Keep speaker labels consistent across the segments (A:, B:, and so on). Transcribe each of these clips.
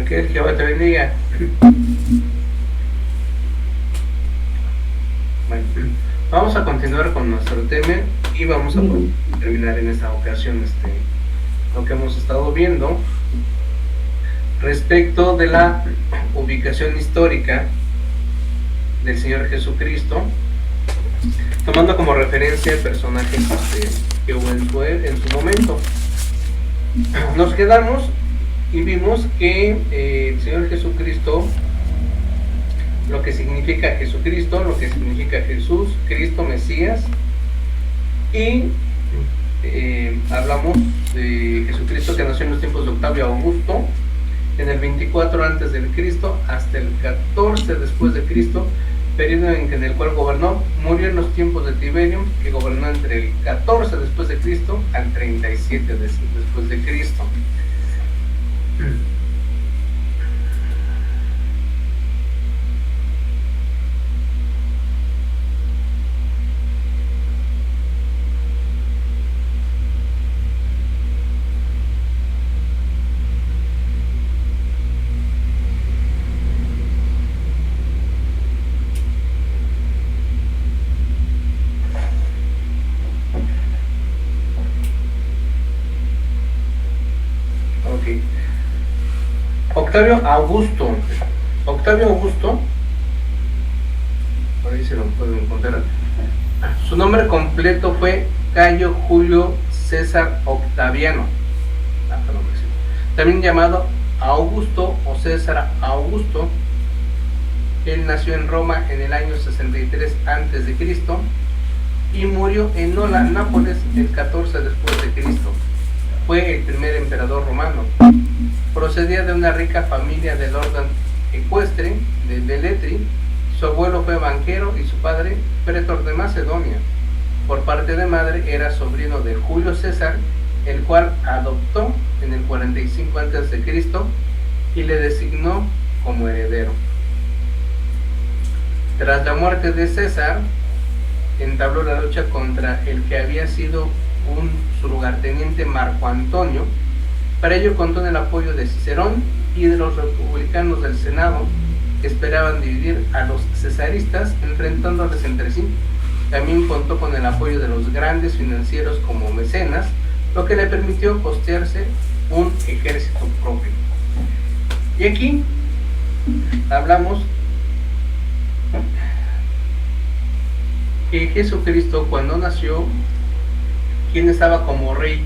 A: Que el Jehová te bendiga. Bueno, vamos a continuar con nuestro tema y vamos a terminar en esta ocasión lo que hemos estado viendo respecto de la ubicación histórica del Señor Jesucristo, tomando como referencia personajes que hubo en su momento. Nos quedamos y vimos que el Señor Jesucristo, lo que significa Jesucristo, lo que significa Jesús, Cristo, Mesías, y hablamos de Jesucristo que nació en los tiempos de Octavio Augusto, en el 24 antes del Cristo hasta el 14 después de Cristo, periodo en el cual gobernó. Murió en los tiempos de Tiberio, que gobernó entre el 14 después de Cristo al 37 después de Cristo. Octavio Augusto. Octavio Augusto, por ahí se lo pueden encontrar. Su nombre completo fue Cayo Julio César Octaviano, también llamado Augusto o César Augusto. Él nació en Roma en el año 63 a.C. y murió en Nola, Nápoles, el 14 después de Cristo. Fue el primer emperador romano. Procedía de una rica familia del orden ecuestre de Beletri. Su abuelo fue banquero y su padre pretor de Macedonia. Por parte de madre era sobrino de Julio César, el cual adoptó en el 45 a.C. y le designó como heredero. Tras la muerte de César, entabló la lucha contra el que había sido su lugarteniente Marco Antonio. Para ello contó en el apoyo de Cicerón y de los republicanos del Senado, que esperaban dividir a los cesaristas enfrentándoles entre sí. También contó con el apoyo de los grandes financieros como mecenas, lo que le permitió costearse un ejército propio. Y aquí hablamos que Jesucristo, cuando nació, ¿quién estaba como rey?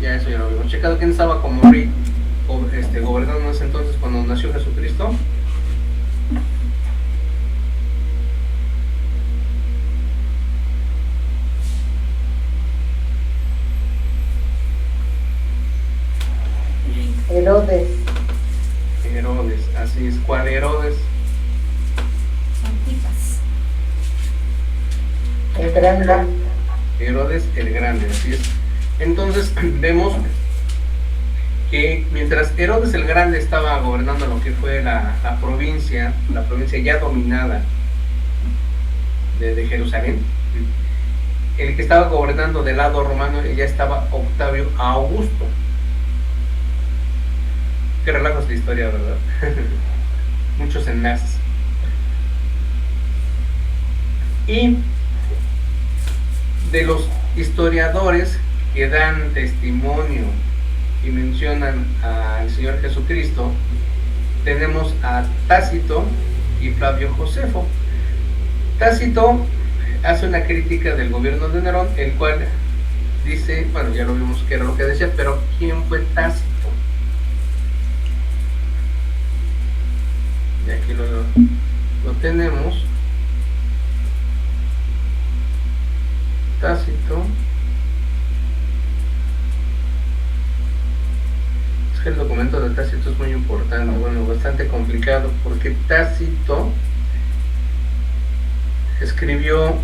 A: Ya eso ya lo habíamos checado. ¿Quién estaba como rey gobernando en ese entonces cuando nació Jesucristo?
B: Herodes.
A: Herodes, así es. ¿Cuál Herodes?
C: Antipas.
B: El Grande.
A: Herodes el Grande, así es. Entonces vemos que mientras Herodes el Grande estaba gobernando lo que fue la provincia ya dominada de Jerusalén, el que estaba gobernando del lado romano ya estaba Octavio Augusto. Qué relajos de historia, ¿verdad? Muchos enlaces. Y de los historiadores que dan testimonio y mencionan al Señor Jesucristo, tenemos a Tácito y Flavio Josefo. Tácito hace una crítica del gobierno de Nerón, el cual dice, bueno, ya lo vimos que era lo que decía, pero ¿quién fue Tácito? Y aquí lo tenemos. Tácito. Es que el documento de Tácito es muy importante, bueno, bastante complicado, porque Tácito escribió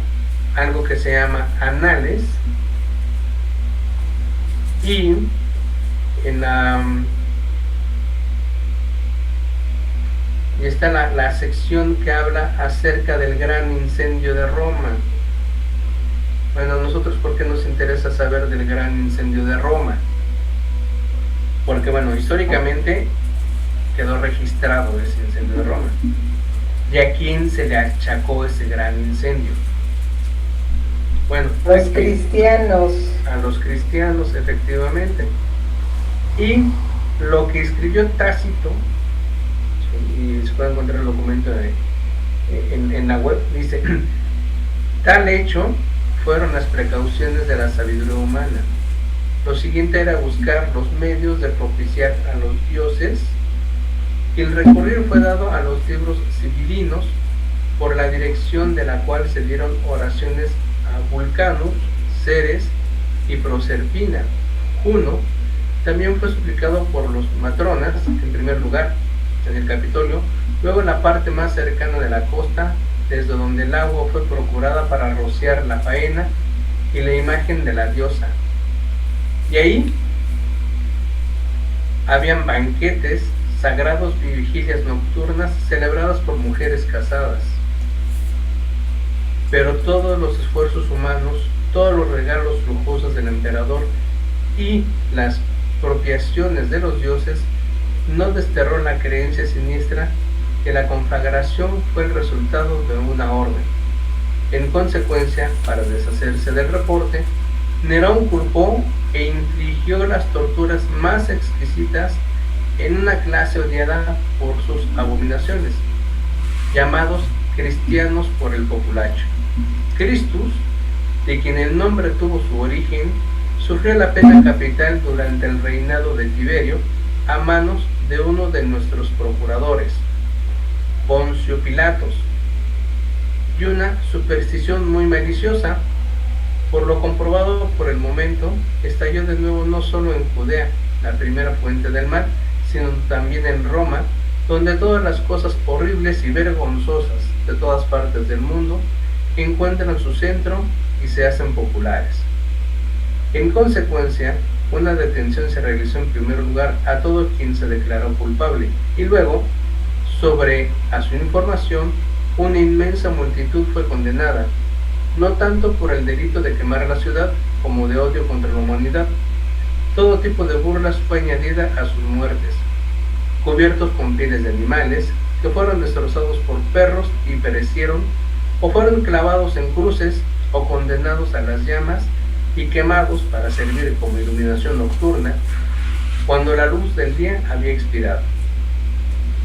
A: algo que se llama Anales, y en y está la sección que habla acerca del gran incendio de Roma. Bueno, a nosotros, ¿por qué nos interesa saber del gran incendio de Roma? Porque, bueno, históricamente quedó registrado ese incendio de Roma. ¿Y a quién se le achacó ese gran incendio? Bueno,
B: los cristianos.
A: A los cristianos, efectivamente. Y lo que escribió Tácito, ¿sí? Y se puede encontrar el documento en la web, dice: tal hecho fueron las precauciones de la sabiduría humana. Lo siguiente era buscar los medios de propiciar a los dioses, y el recurrir fue dado a los libros sibilinos, por la dirección de la cual se dieron oraciones a Vulcanus, Ceres y Proserpina. Juno también fue suplicado por los matronas, en primer lugar, en el Capitolio, luego en la parte más cercana de la costa, desde donde el agua fue procurada para rociar la faena y la imagen de la diosa. Y ahí habían banquetes sagrados y vigilias nocturnas celebradas por mujeres casadas. Pero todos los esfuerzos humanos, todos los regalos lujosos del emperador y las expropiaciones de los dioses no desterró la creencia siniestra que la conflagración fue el resultado de una orden. En consecuencia, para deshacerse del reporte, Nerón culpó e infligió las torturas más exquisitas en una clase odiada por sus abominaciones, llamados cristianos por el populacho. Christus, de quien el nombre tuvo su origen, sufrió la pena capital durante el reinado de Tiberio a manos de uno de nuestros procuradores, Poncio Pilatos, y una superstición muy maliciosa, por lo comprobado por el momento, estalló de nuevo no solo en Judea, la primera fuente del mal, sino también en Roma, donde todas las cosas horribles y vergonzosas de todas partes del mundo encuentran su centro y se hacen populares. En consecuencia, una detención se realizó en primer lugar a todo quien se declaró culpable, y luego, sobre a su información, una inmensa multitud fue condenada, no tanto por el delito de quemar la ciudad como de odio contra la humanidad. Todo tipo de burlas fue añadida a sus muertes, cubiertos con pieles de animales que fueron destrozados por perros y perecieron, o fueron clavados en cruces o condenados a las llamas y quemados para servir como iluminación nocturna cuando la luz del día había expirado.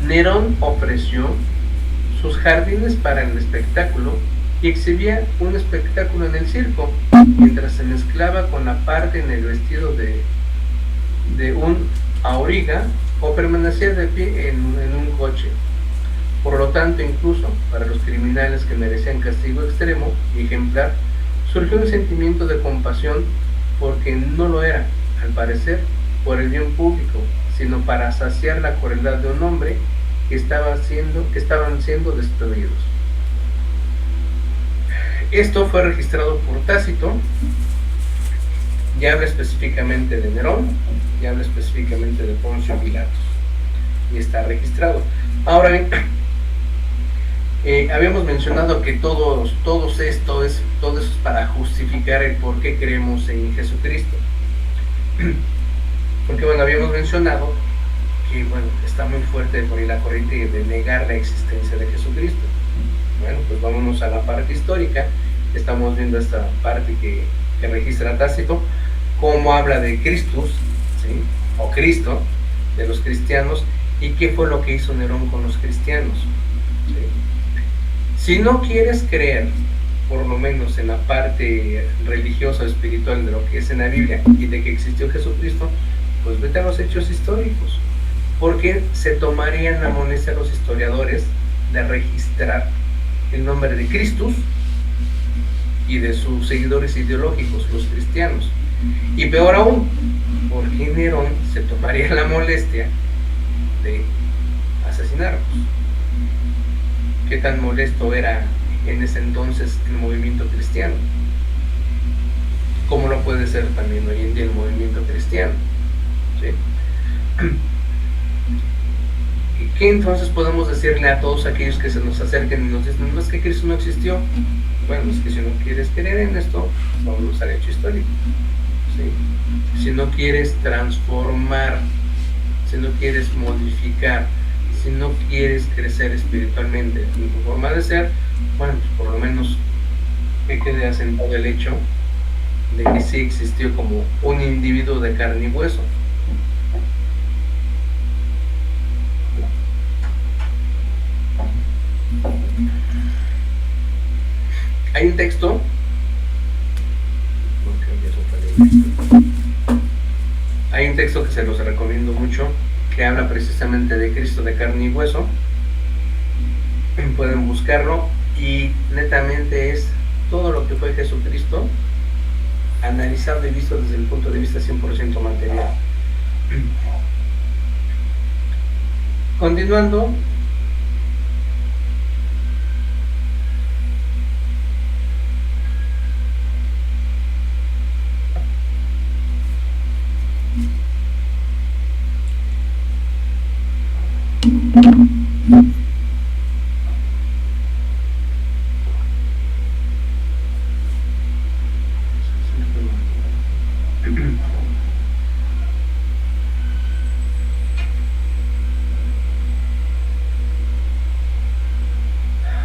A: Nerón ofreció sus jardines para el espectáculo y exhibía un espectáculo en el circo, mientras se mezclaba con la parte en el vestido de un auriga o permanecía de pie en un coche. Por lo tanto, incluso para los criminales que merecían castigo extremo y ejemplar, surgió un sentimiento de compasión, porque no lo era, al parecer, por el bien público, sino para saciar la crueldad de un hombre que estaban siendo destruidos. Esto fue registrado por Tácito, y habla específicamente de Nerón, y habla específicamente de Poncio Pilatos, y está registrado. Ahora bien, habíamos mencionado que todo esto es para justificar el por qué creemos en Jesucristo. Porque bueno, habíamos mencionado que bueno, está muy fuerte por ahí la corriente de negar la existencia de Jesucristo. Bueno, pues vámonos a la parte histórica. Estamos viendo esta parte que registra Tácito, cómo habla de Christus, ¿sí? O Cristo, de los cristianos, y qué fue lo que hizo Nerón con los cristianos, ¿sí? Si no quieres creer, por lo menos en la parte religiosa o espiritual de lo que es en la Biblia y de que existió Jesucristo, pues vete a los hechos históricos, porque se tomarían la molestia a los historiadores de registrar el nombre de Christus y de sus seguidores ideológicos, los cristianos. Y peor aún, porque Nerón se tomaría la molestia de asesinarlos. ¿Qué tan molesto era en ese entonces el movimiento cristiano? ¿Cómo lo puede ser también hoy en día el movimiento cristiano? ¿Sí? ¿Y qué entonces podemos decirle a todos aquellos que se nos acerquen y nos dicen, no, es que Cristo no existió? Bueno, es que si no quieres creer en esto, vamos al hecho histórico, ¿sí? Si no quieres transformar, si no quieres modificar si no quieres crecer espiritualmente en tu forma de ser, bueno, pues por lo menos que quede asentado el hecho de que sí existió como un individuo de carne y hueso. Hay un texto, hay un texto que se los recomiendo mucho, que habla precisamente de Cristo de carne y hueso. Pueden buscarlo y netamente es todo lo que fue Jesucristo analizado y visto desde el punto de vista 100% material. Continuando,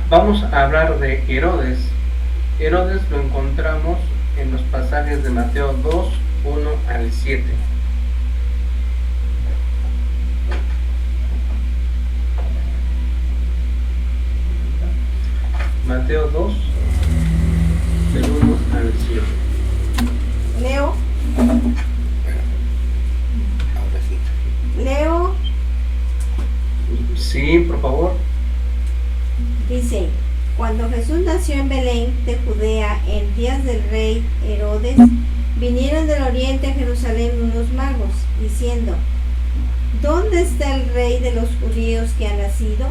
A: vamos a hablar de Herodes. Herodes lo encontramos en los pasajes de Mateo 2, 1 al 7. Mateo 2, del 1 al 7.
B: Leo. Leo.
A: Sí, por favor.
B: Dice, cuando Jesús nació en Belén de Judea en días del rey Herodes, vinieron del oriente a Jerusalén unos magos, diciendo, ¿dónde está el rey de los judíos que ha nacido?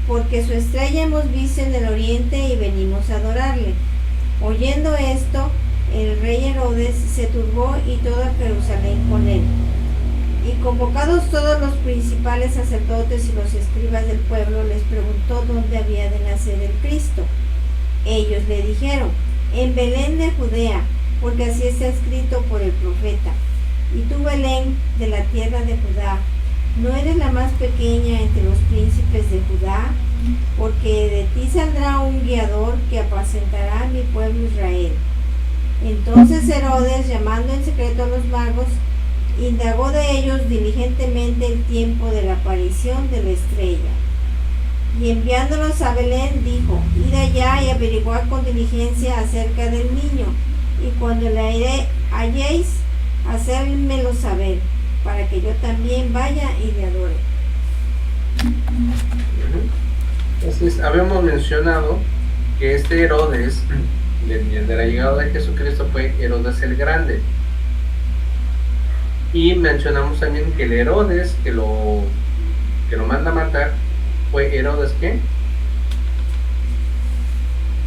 B: Porque su estrella hemos visto en el oriente y venimos a adorarle. Oyendo esto, el rey Herodes se turbó y toda Jerusalén con él. Y convocados todos los principales sacerdotes y los escribas del pueblo, les preguntó dónde había de nacer el Cristo. Ellos le dijeron, en Belén de Judea, porque así está escrito por el profeta. Y tú, Belén, de la tierra de Judá, ¿no eres la más pequeña entre los príncipes de Judá? Porque de ti saldrá un guiador que apacentará a mi pueblo Israel. Entonces Herodes, llamando en secreto a los magos, indagó de ellos diligentemente el tiempo de la aparición de la estrella. Y enviándolos a Belén, dijo, id allá y averiguad con diligencia acerca del niño, y cuando le halléis, hacérmelo saber, para que yo también vaya y le adore.
A: Entonces, habíamos mencionado que este Herodes, de la llegada de Jesucristo, fue Herodes el Grande. Y mencionamos también que el Herodes que lo manda a matar fue Herodes, ¿qué?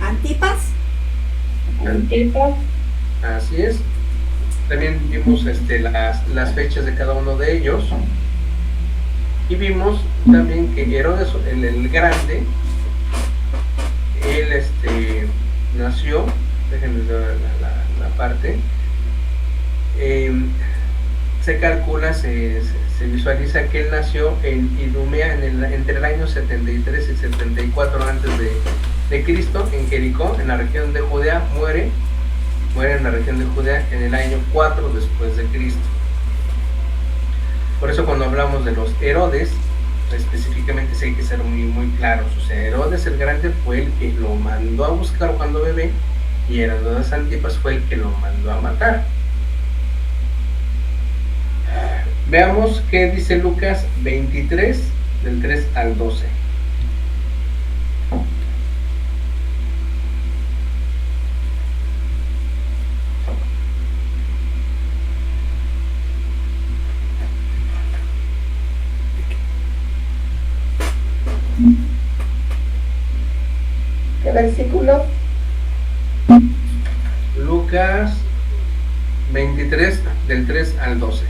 B: Antipas.
A: Así es. También vimos las fechas de cada uno de ellos. Y vimos también que Herodes el Grande, él nació, déjenme ver la parte, se calcula, se visualiza que él nació en Idumea entre el año 73 y 74 antes de Cristo, en Jericó, en la región de Judea. Muere en la región de Judea en el año 4 después de Cristo. Por eso cuando hablamos de los Herodes, específicamente sí hay que ser muy, muy claros. O sea, Herodes el Grande fue el que lo mandó a buscar cuando bebé, y Herodes Antipas fue el que lo mandó a matar. Veamos qué dice Lucas 23, del 3 al 12.
C: ¿Qué versículo?
A: Lucas 23, del 3 al 12.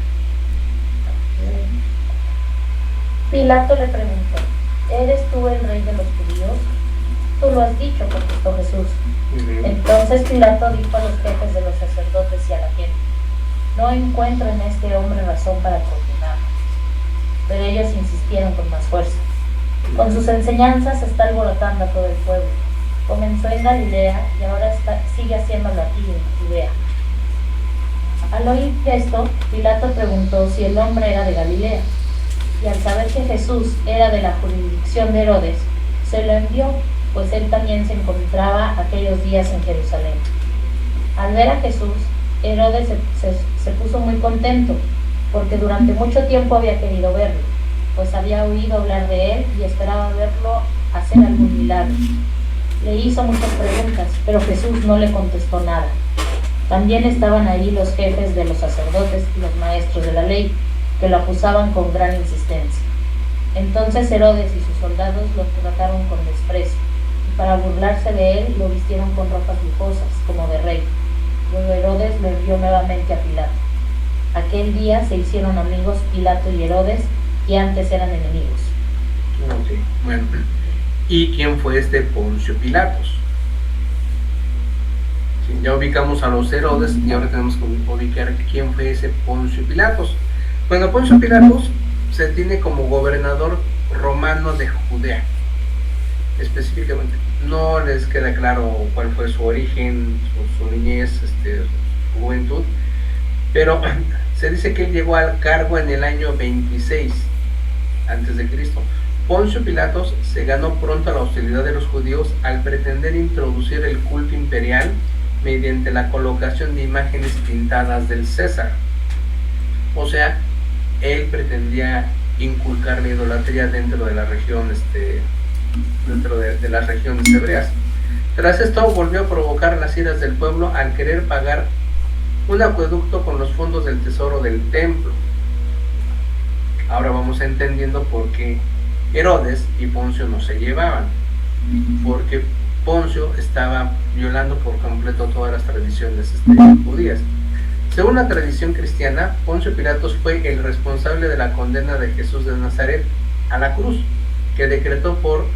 C: Pilato le preguntó, ¿eres tú el rey de los judíos? Tú lo has dicho, contestó Jesús. Entonces Pilato dijo a los jefes de los sacerdotes y a la gente, no encuentro en este hombre razón para condenarlo. pero ellos insistieron con más fuerza. Con sus enseñanzas se está alborotando a todo el pueblo. Comenzó en Galilea y ahora sigue haciéndolo aquí en Judea. Al oír esto, Pilato preguntó si el hombre era de Galilea, y al saber que Jesús era de la jurisdicción de Herodes, se lo envió, pues él también se encontraba aquellos días en Jerusalén. Al ver a Jesús, Herodes se puso muy contento, porque durante mucho tiempo había querido verlo, pues había oído hablar de él y esperaba verlo hacer algún milagro. Le hizo muchas preguntas, pero Jesús no le contestó nada. También estaban ahí los jefes de los sacerdotes y los maestros de la ley, que lo acusaban con gran insistencia. Entonces Herodes y sus soldados lo trataron con desprecio, y para burlarse de él lo vistieron con ropas lujosas, como de rey. Luego Herodes lo envió nuevamente a Pilato. Aquel día se hicieron amigos Pilato y Herodes, que antes eran enemigos.
A: Ok, bueno. ¿Y quién fue este Poncio Pilatos? Sí, ya ubicamos a los Herodes y ahora tenemos que ubicar quién fue ese Poncio Pilatos. Bueno, Poncio Pilatos se tiene como gobernador romano de Judea. Específicamente, no les queda claro cuál fue su origen, su niñez, su juventud, pero se dice que él llegó al cargo en el año 26 antes de Cristo. Poncio Pilatos se ganó pronto la hostilidad de los judíos al pretender introducir el culto imperial mediante la colocación de imágenes pintadas del César. O sea, él pretendía inculcar la idolatría dentro de la región, dentro de las regiones hebreas. Tras esto volvió a provocar las iras del pueblo al querer pagar un acueducto con los fondos del tesoro del templo. Ahora vamos entendiendo por qué Herodes y Poncio no se llevaban, porque Poncio estaba violando por completo todas las tradiciones judías. Según la tradición cristiana, Poncio Pilatos fue el responsable de la condena de Jesús de Nazaret a la cruz, que decretó por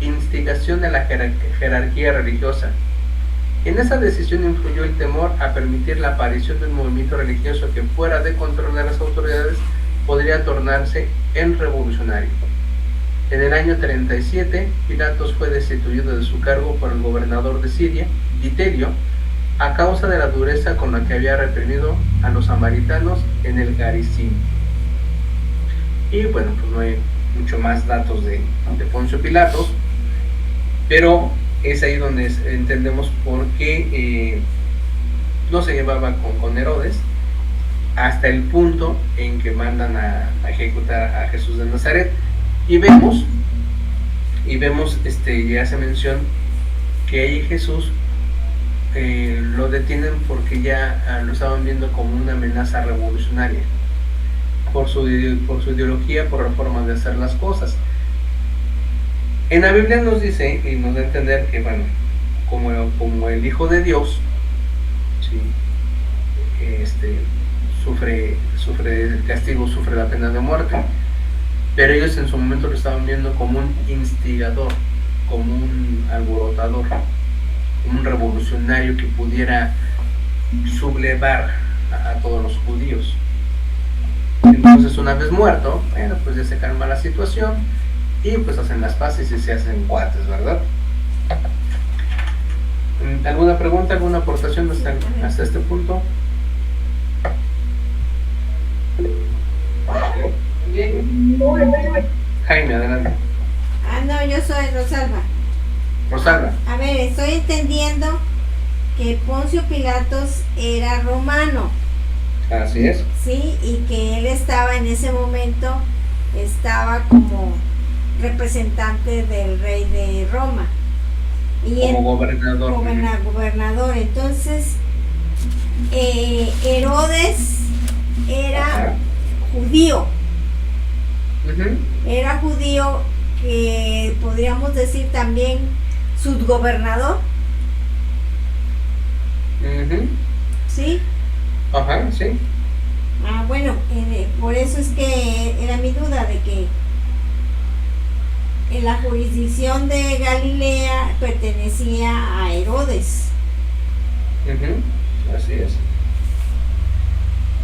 A: instigación de la jerarquía religiosa. En esa decisión influyó el temor a permitir la aparición de un movimiento religioso que, fuera de control de las autoridades, podría tornarse en revolucionario. En el año 37, Pilatos fue destituido de su cargo por el gobernador de Siria, Vitelio, a causa de la dureza con la que había reprimido a los samaritanos en el Garizim. Y bueno, pues no hay mucho más datos de Poncio Pilatos, pero es ahí donde entendemos por qué no se llevaba con Herodes, hasta el punto en que mandan a ejecutar a Jesús de Nazaret. Y vemos, ya se menciona que ahí Jesús lo detienen porque ya lo estaban viendo como una amenaza revolucionaria por su ideología, por la forma de hacer las cosas. En la Biblia nos dice y nos da a entender que, bueno, como el Hijo de Dios, ¿sí? Sufre el castigo, sufre la pena de muerte, pero ellos en su momento lo estaban viendo como un instigador, como un alborotador, como un revolucionario que pudiera sublevar a todos los judíos. Entonces, una vez muerto, bueno, pues ya se calma la situación y pues hacen las paces y se hacen cuates, ¿verdad? ¿Alguna pregunta, alguna aportación hasta este punto? Jaime, adelante.
B: No, yo soy Rosalba.
A: Rosalba.
B: A ver, estoy entendiendo que Poncio Pilatos era romano.
A: Así es.
B: Sí, y que él estaba en ese momento, estaba como representante del rey de Roma. Y
A: como gobernador.
B: Gobernador. Entonces, Herodes era judío. Era judío, que podríamos decir también subgobernador. ¿Sí?
A: Ajá, sí.
B: Bueno, por eso es que era mi duda de que en la jurisdicción de Galilea pertenecía a Herodes.
A: Así es.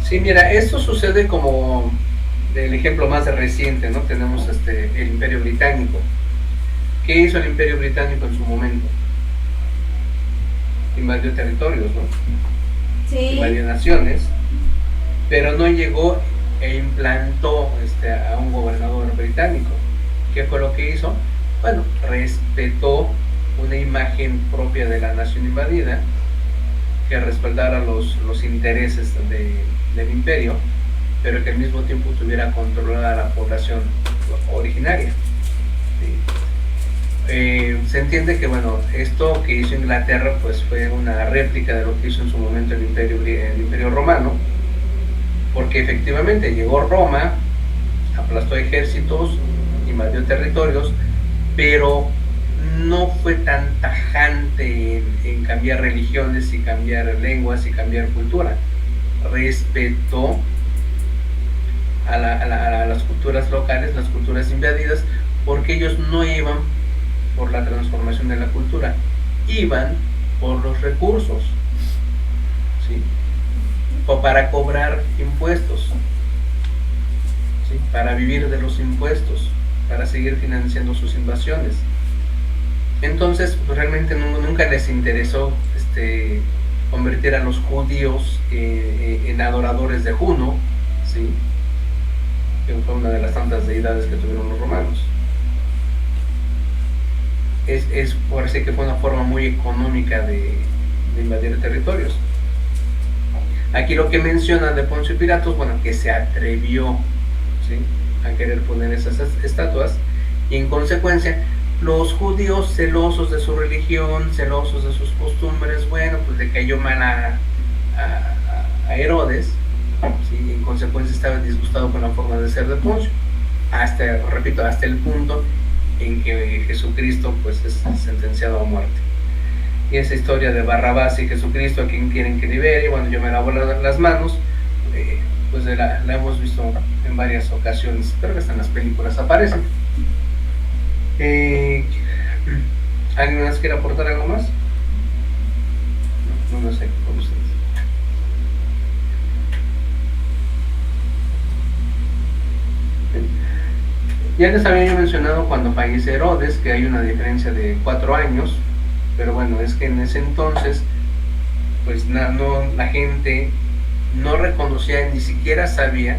A: Sí, mira, esto sucede como el ejemplo más reciente, ¿no? Tenemos el Imperio Británico. ¿Qué hizo el Imperio Británico en su momento? Invadió territorios, ¿no?
B: Sí.
A: Invadió naciones, pero no llegó e implantó a un gobernador británico. ¿Qué fue lo que hizo? Bueno, respetó una imagen propia de la nación invadida, que respaldara los intereses del imperio, pero que al mismo tiempo tuviera controlada a la población originaria. ¿Sí? Se entiende que, bueno, esto que hizo Inglaterra pues fue una réplica de lo que hizo en su momento el imperio romano, porque efectivamente llegó Roma, aplastó ejércitos, invadió territorios, pero no fue tan tajante en cambiar religiones y cambiar lenguas y cambiar cultura. Respetó a las culturas locales, las culturas invadidas, porque ellos no iban por la transformación de la cultura, iban por los recursos, ¿sí? O para cobrar impuestos, ¿sí? Para vivir de los impuestos, para seguir financiando sus invasiones. Entonces, pues, realmente nunca les interesó convertir a los judíos en adoradores de Juno, ¿sí? Que fue una de las tantas deidades que tuvieron los romanos. Por así que fue una forma muy económica de invadir territorios. Aquí lo que menciona de Poncio Pilatos, bueno, que se atrevió, ¿sí?, a querer poner esas estatuas, y en consecuencia los judíos, celosos de su religión, celosos de sus costumbres, bueno, pues le cayó mal a Herodes, ¿sí? Y en consecuencia estaba disgustado con la forma de ser de Poncio, hasta el punto en que Jesucristo pues es sentenciado a muerte. Y esa historia de Barrabás y Jesucristo, a quien quieren que libere, bueno, yo me lavo las manos, pues la hemos visto en varias ocasiones, creo que hasta en las películas aparecen. ¿Alguien más quiere aportar algo más? No sé, con ustedes. Ya les había yo mencionado cuando fallece Herodes que hay una diferencia de 4 años, pero bueno, es que en ese entonces pues la gente no reconocía, ni siquiera sabía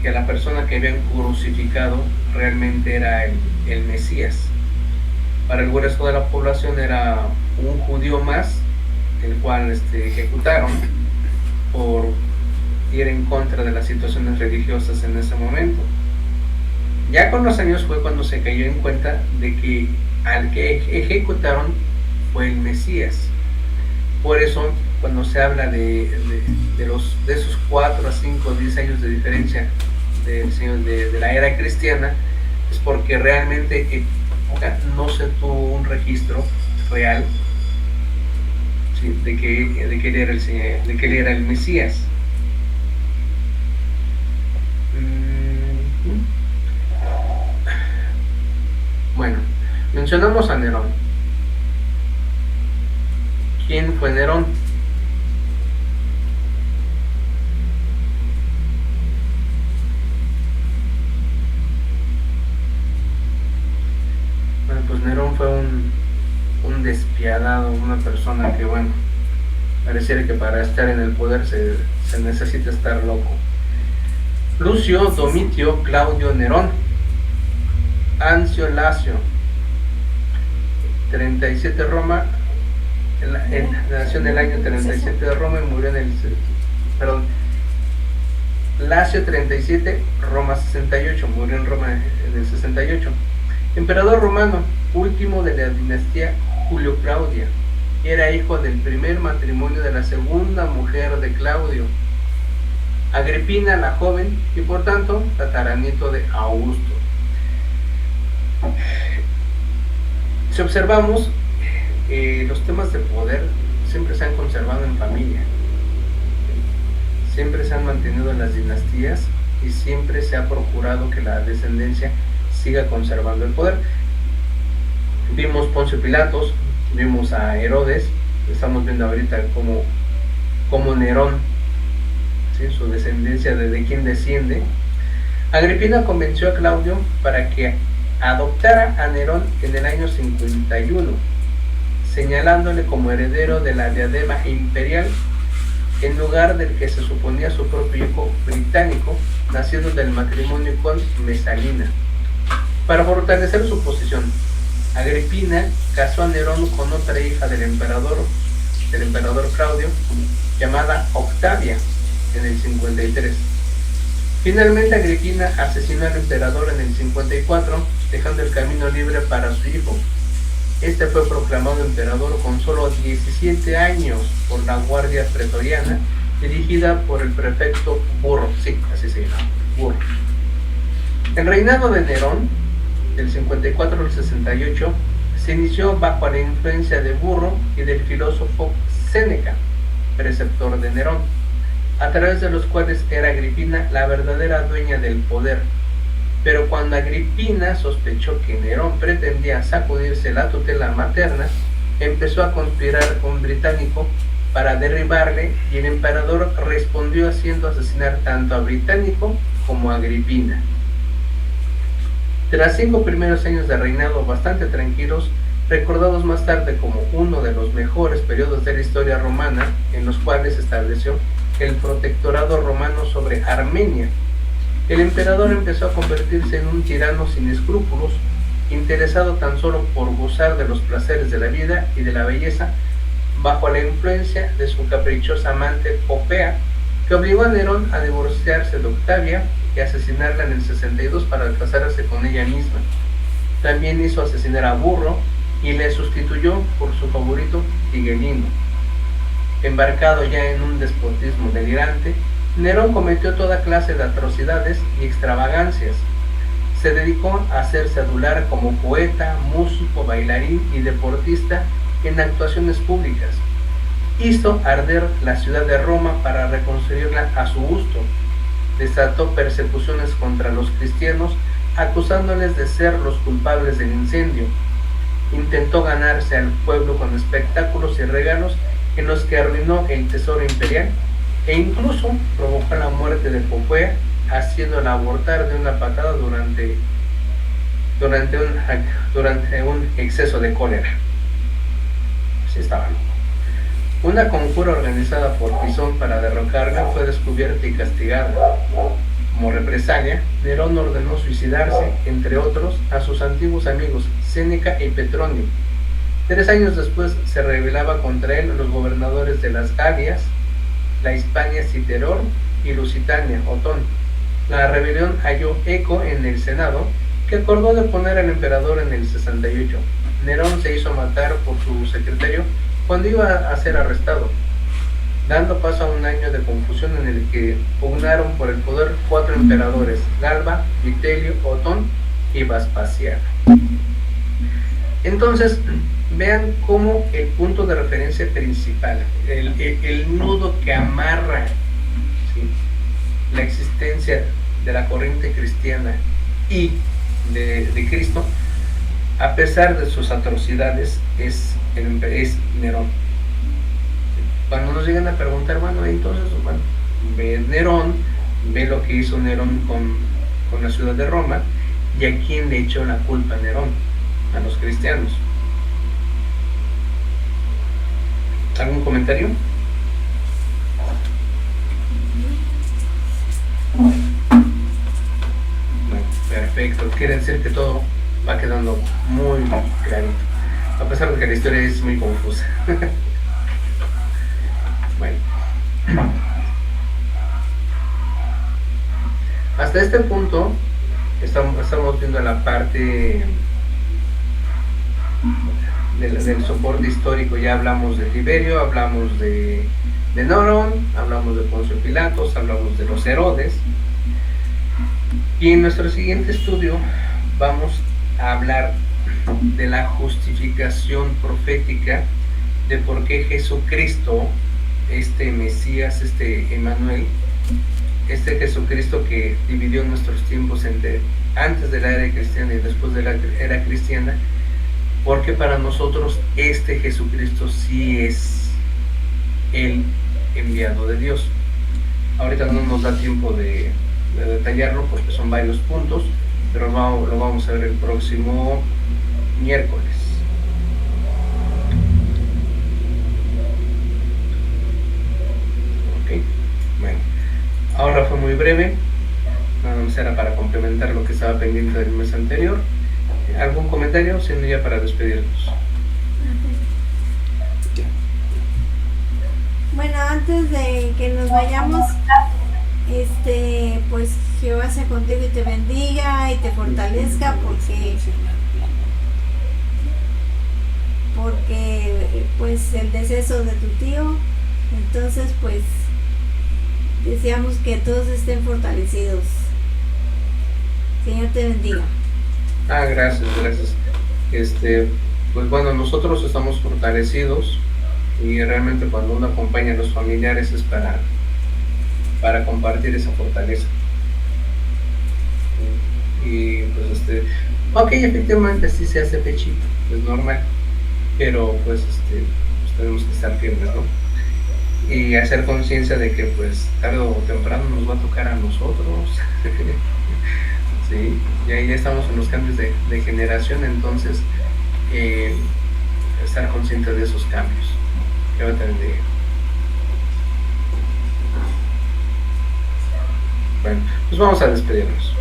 A: que la persona que habían crucificado realmente era el Mesías. Para el grueso de la población era un judío más, el cual ejecutaron por ir en contra de las situaciones religiosas en ese momento. Ya con los años fue cuando se cayó en cuenta de que al que ejecutaron fue el Mesías. Por eso, cuando se habla de esos 4 a 5, 10 años de diferencia de la era cristiana, es porque realmente no se tuvo un registro real, ¿sí?, de que él era el Mesías. Bueno, mencionamos a Nerón. ¿Quién fue Nerón? Bueno, pues Nerón fue un despiadado, una persona que, bueno, pareciera que para estar en el poder se necesita estar loco. Lucio Domitio Claudio Nerón, Ancio Lacio, 37 Roma, nació en el año 37 de Roma y murió Lacio 37, Roma 68, murió en Roma en el 68. Emperador romano, último de la dinastía Julio Claudia, era hijo del primer matrimonio de la segunda mujer de Claudio, Agripina la joven, y por tanto tataranieto de Augusto. Si observamos, los temas de poder siempre se han conservado en familia, siempre se han mantenido en las dinastías y siempre se ha procurado que la descendencia siga conservando el poder. Vimos Poncio Pilatos, vimos a Herodes, estamos viendo ahorita cómo Nerón, ¿sí?, su descendencia, de quién desciende. Agripina convenció a Claudio para que adoptara a Nerón en el año 51, señalándole como heredero de la diadema imperial en lugar del que se suponía su propio hijo británico, nacido del matrimonio con Mesalina. Para fortalecer su posición, Agripina casó a Nerón con otra hija del emperador Claudio, llamada Octavia, en el 53. Finalmente Agripina asesinó al emperador en el 54, dejando el camino libre para su hijo. Este fue proclamado emperador con solo 17 años por la Guardia Pretoriana, dirigida por el prefecto Burro. Sí, así se llama, Burro. El reinado de Nerón, del 54 al 68, se inició bajo la influencia de Burro y del filósofo Séneca, preceptor de Nerón, a través de los cuales era Agripina la verdadera dueña del poder. Pero cuando Agripina sospechó que Nerón pretendía sacudirse la tutela materna, empezó a conspirar con un británico para derribarle, y el emperador respondió haciendo asesinar tanto a británico como a Agripina. Tras 5 primeros años de reinado bastante tranquilos, recordados más tarde como uno de los mejores periodos de la historia romana, en los cuales se estableció el protectorado romano sobre Armenia, el emperador empezó a convertirse en un tirano sin escrúpulos, interesado tan solo por gozar de los placeres de la vida y de la belleza, bajo la influencia de su caprichosa amante Popea, que obligó a Nerón a divorciarse de Octavia y asesinarla en el 62 para casarse con ella misma. También hizo asesinar a Burro y le sustituyó por su favorito Tigelino. Embarcado ya en un despotismo delirante, Nerón cometió toda clase de atrocidades y extravagancias. Se dedicó a hacerse adular como poeta, músico, bailarín y deportista en actuaciones públicas. Hizo arder la ciudad de Roma para reconstruirla a su gusto. Desató persecuciones contra los cristianos, acusándoles de ser los culpables del incendio. Intentó ganarse al pueblo con espectáculos y regalos en los que arruinó el tesoro imperial, e incluso provocó la muerte de Popea, haciéndola abortar de una patada durante un exceso de cólera. Sí, estaba loco. Una conjura organizada por Pisón para derrocarla fue descubierta y castigada. Como represalia, Nerón ordenó suicidarse, entre otros, a sus antiguos amigos Séneca y Petronio. 3 años después se rebelaba contra él los gobernadores de las Galias, la Hispania Citeror y Lusitania, Otón. La rebelión halló eco en el Senado, que acordó de poner al emperador en el 68. Nerón se hizo matar por su secretario cuando iba a ser arrestado, dando paso a un año de confusión en el que pugnaron por el poder 4 emperadores: Galba, Vitelio, Otón y Vespasiano. Entonces, vean cómo el punto de referencia principal, el nudo que amarra, ¿sí?, la existencia de la corriente cristiana y de Cristo, a pesar de sus atrocidades, es Nerón. Cuando nos llegan a preguntar, bueno, entonces, bueno, ve Nerón, ve lo que hizo Nerón con la ciudad de Roma, y a quién le echó la culpa a Nerón: a los cristianos. ¿Algún comentario? Bueno, perfecto. Quiere decir que todo va quedando muy clarito, a pesar de que la historia es muy confusa. Bueno, hasta este punto estamos viendo la parte del soporte histórico. Ya hablamos de Tiberio, hablamos de Nerón, hablamos de Poncio Pilatos, hablamos de los Herodes, y en nuestro siguiente estudio vamos a hablar de la justificación profética de por qué Jesucristo, este Mesías, este Emmanuel, este Jesucristo que dividió nuestros tiempos entre antes de la era cristiana y después de la era cristiana, porque para nosotros este Jesucristo sí es el enviado de Dios. Ahorita no nos da tiempo de detallarlo porque son varios puntos, pero lo vamos a ver el próximo miércoles. Ok, bueno, ahora fue muy breve, nada más era para complementar lo que estaba pendiente del mes anterior. ¿Algún comentario? Sino ya para despedirnos.
B: Bueno, antes de que nos vayamos, pues Jehová sea contigo y te bendiga y te fortalezca, porque pues el deceso de tu tío, entonces pues deseamos que todos estén fortalecidos. Señor te bendiga.
A: Gracias. Pues bueno, nosotros estamos fortalecidos y realmente cuando uno acompaña a los familiares es para compartir esa fortaleza. Y pues ok, efectivamente sí se hace pechito, es normal, pero pues tenemos que estar firmes, ¿no? Y hacer conciencia de que pues tarde o temprano nos va a tocar a nosotros. Sí, ya estamos en los cambios de generación, entonces estar consciente de esos cambios. Que va a tener de... Bueno, pues vamos a despedirnos.